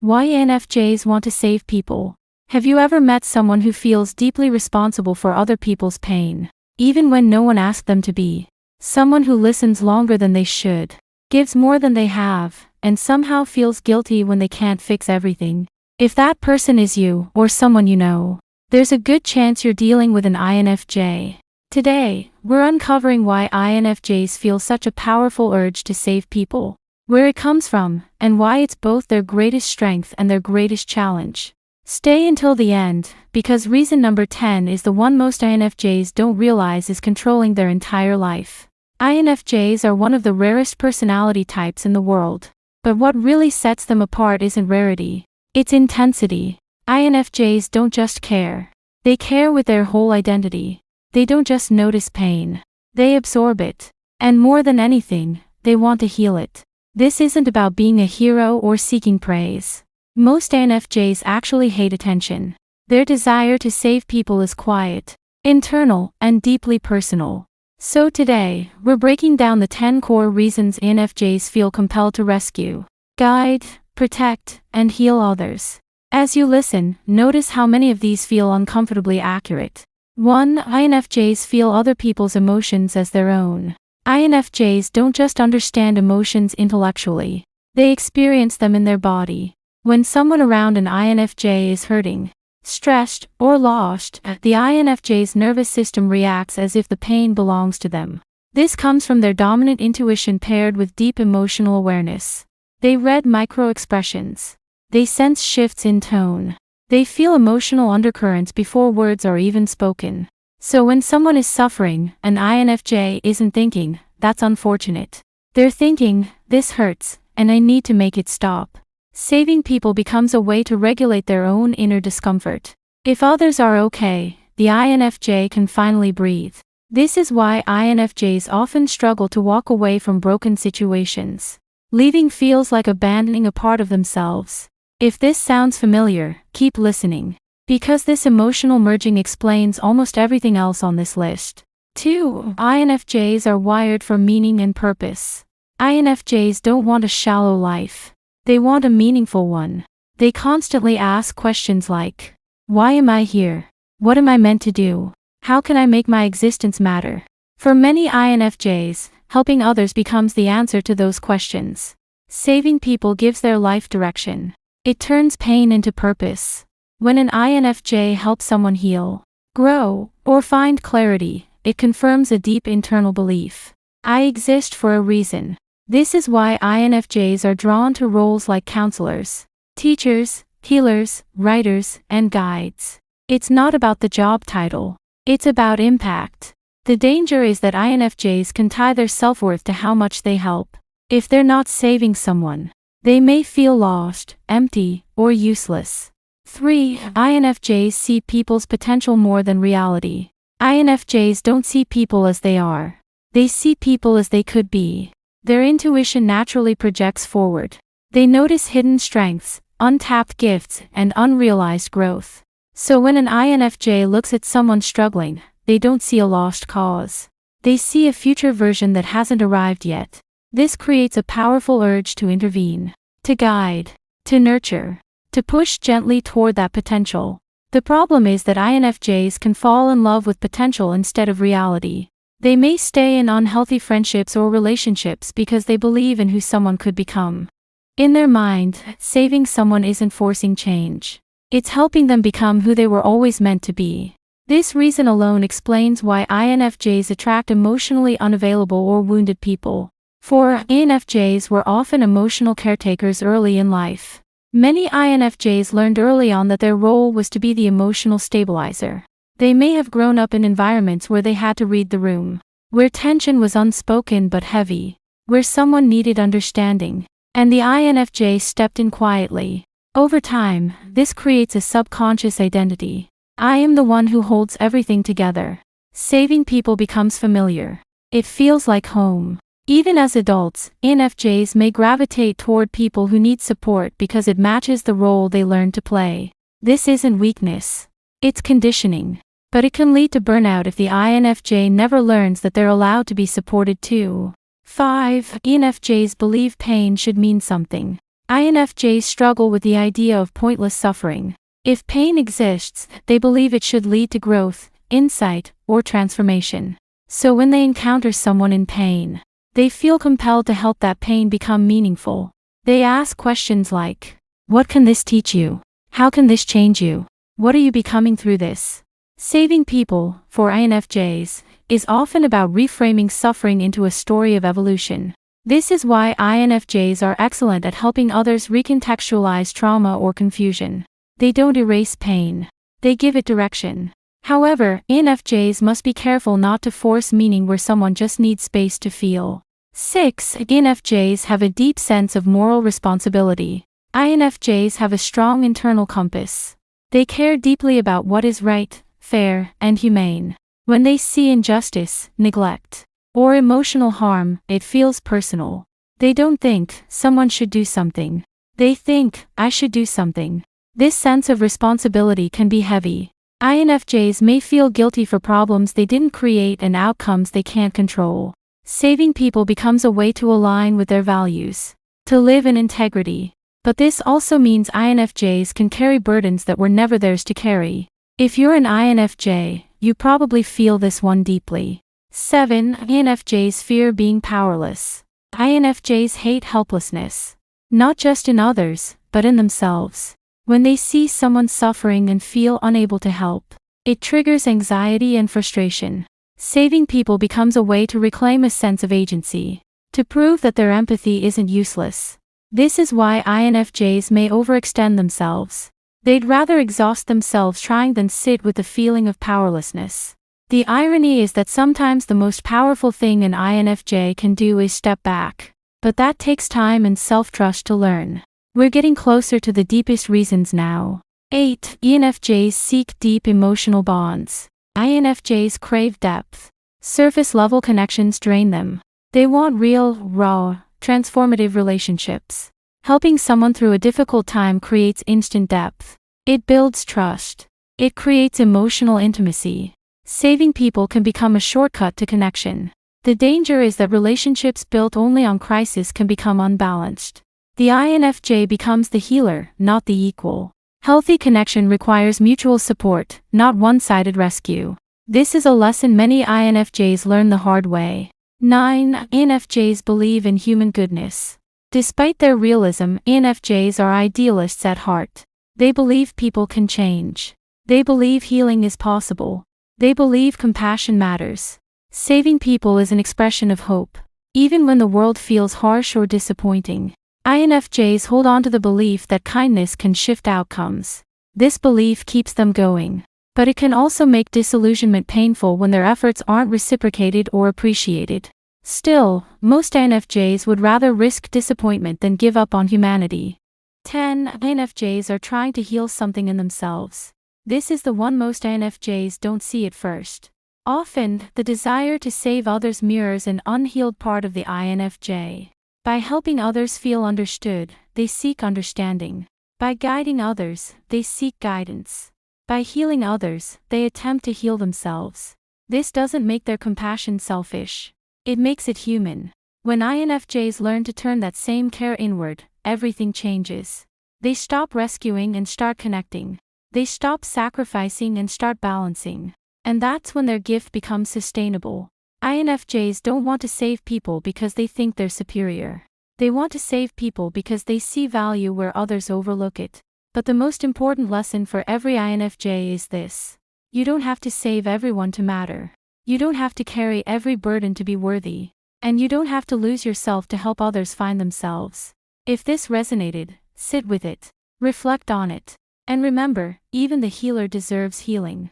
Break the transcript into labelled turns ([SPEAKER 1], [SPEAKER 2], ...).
[SPEAKER 1] Why INFJs want to save people. Have you ever met someone who feels deeply responsible for other people's pain, even when no one asked them to be? Someone who listens longer than they should, gives more than they have, and somehow feels guilty when they can't fix everything. If that person is you, or someone you know, there's a good chance you're dealing with an INFJ. Today, we're uncovering why INFJs feel such a powerful urge to save people, where it comes from, and why it's both their greatest strength and their greatest challenge. Stay until the end, because reason number 10 is the one most INFJs don't realize is controlling their entire life. INFJs are one of the rarest personality types in the world. But what really sets them apart isn't rarity, it's intensity. INFJs don't just care. They care with their whole identity. They don't just notice pain. They absorb it. And more than anything, they want to heal it. This isn't about being a hero or seeking praise. Most INFJs actually hate attention. Their desire to save people is quiet, internal, and deeply personal. So today, we're breaking down the 10 core reasons INFJs feel compelled to rescue, guide, protect, and heal others. As you listen, notice how many of these feel uncomfortably accurate. 1. INFJs feel other people's emotions as their own. INFJs don't just understand emotions intellectually. They experience them in their body. When someone around an INFJ is hurting, stressed, or lost, the INFJ's nervous system reacts as if the pain belongs to them. This comes from their dominant intuition paired with deep emotional awareness. They read micro-expressions. They sense shifts in tone. They feel emotional undercurrents before words are even spoken. So when someone is suffering, an INFJ isn't thinking, "That's unfortunate." They're thinking, "This hurts, and I need to make it stop." Saving people becomes a way to regulate their own inner discomfort. If others are okay, the INFJ can finally breathe. This is why INFJs often struggle to walk away from broken situations. Leaving feels like abandoning a part of themselves. If this sounds familiar, keep listening, because this emotional merging explains almost everything else on this list. 2. INFJs are wired for meaning and purpose. INFJs don't want a shallow life. They want a meaningful one. They constantly ask questions like, why am I here? What am I meant to do? How can I make my existence matter? For many INFJs, helping others becomes the answer to those questions. Saving people gives their life direction. It turns pain into purpose. When an INFJ helps someone heal, grow, or find clarity, it confirms a deep internal belief. I exist for a reason. This is why INFJs are drawn to roles like counselors, teachers, healers, writers, and guides. It's not about the job title. It's about impact. The danger is that INFJs can tie their self-worth to how much they help. If they're not saving someone, they may feel lost, empty, or useless. 3. INFJs see people's potential more than reality. INFJs don't see people as they are. They see people as they could be. Their intuition naturally projects forward. They notice hidden strengths, untapped gifts, and unrealized growth. So when an INFJ looks at someone struggling, they don't see a lost cause. They see a future version that hasn't arrived yet. This creates a powerful urge to intervene, to guide, to nurture, to push gently toward that potential. The problem is that INFJs can fall in love with potential instead of reality. They may stay in unhealthy friendships or relationships because they believe in who someone could become. In their mind, saving someone isn't forcing change. It's helping them become who they were always meant to be. This reason alone explains why INFJs attract emotionally unavailable or wounded people. 4. INFJs were often emotional caretakers early in life. Many INFJs learned early on that their role was to be the emotional stabilizer. They may have grown up in environments where they had to read the room, where tension was unspoken but heavy, where someone needed understanding, and the INFJ stepped in quietly. Over time, this creates a subconscious identity. I am the one who holds everything together. Saving people becomes familiar. It feels like home. Even as adults, INFJs may gravitate toward people who need support because it matches the role they learned to play. This isn't weakness. It's conditioning. But it can lead to burnout if the INFJ never learns that they're allowed to be supported too. 5. INFJs believe pain should mean something. INFJs struggle with the idea of pointless suffering. If pain exists, they believe it should lead to growth, insight, or transformation. So when they encounter someone in pain, they feel compelled to help that pain become meaningful. They ask questions like, "What can this teach you? How can this change you? What are you becoming through this?" Saving people, for INFJs, is often about reframing suffering into a story of evolution. This is why INFJs are excellent at helping others recontextualize trauma or confusion. They don't erase pain. They give it direction. However, INFJs must be careful not to force meaning where someone just needs space to feel. 6. INFJs have a deep sense of moral responsibility. INFJs have a strong internal compass. They care deeply about what is right, fair, and humane. When they see injustice, neglect, or emotional harm, it feels personal. They don't think, "Someone should do something." They think, "I should do something." This sense of responsibility can be heavy. INFJs may feel guilty for problems they didn't create and outcomes they can't control. Saving people becomes a way to align with their values, to live in integrity. But this also means INFJs can carry burdens that were never theirs to carry. If you're an INFJ, you probably feel this one deeply. 7. INFJs fear being powerless. INFJs hate helplessness. Not just in others, but in themselves. When they see someone suffering and feel unable to help, it triggers anxiety and frustration. Saving people becomes a way to reclaim a sense of agency, to prove that their empathy isn't useless. This is why INFJs may overextend themselves. They'd rather exhaust themselves trying than sit with the feeling of powerlessness. The irony is that sometimes the most powerful thing an INFJ can do is step back. But that takes time and self-trust to learn. We're getting closer to the deepest reasons now. 8. INFJs seek deep emotional bonds. INFJs crave depth. Surface-level connections drain them. They want real, raw, transformative relationships. Helping someone through a difficult time creates instant depth. It builds trust. It creates emotional intimacy. Saving people can become a shortcut to connection. The danger is that relationships built only on crisis can become unbalanced. The INFJ becomes the healer, not the equal. Healthy connection requires mutual support, not one-sided rescue. This is a lesson many INFJs learn the hard way. 9. INFJs believe in human goodness. Despite their realism, INFJs are idealists at heart. They believe people can change. They believe healing is possible. They believe compassion matters. Saving people is an expression of hope, even when the world feels harsh or disappointing. INFJs hold on to the belief that kindness can shift outcomes. This belief keeps them going. But it can also make disillusionment painful when their efforts aren't reciprocated or appreciated. Still, most INFJs would rather risk disappointment than give up on humanity. 10. INFJs are trying to heal something in themselves. This is the one most INFJs don't see at first. Often, the desire to save others mirrors an unhealed part of the INFJ. By helping others feel understood, they seek understanding. By guiding others, they seek guidance. By healing others, they attempt to heal themselves. This doesn't make their compassion selfish. It makes it human. When INFJs learn to turn that same care inward, everything changes. They stop rescuing and start connecting. They stop sacrificing and start balancing. And that's when their gift becomes sustainable. INFJs don't want to save people because they think they're superior. They want to save people because they see value where others overlook it. But the most important lesson for every INFJ is this: you don't have to save everyone to matter. You don't have to carry every burden to be worthy. And you don't have to lose yourself to help others find themselves. If this resonated, sit with it. Reflect on it. And remember, even the healer deserves healing.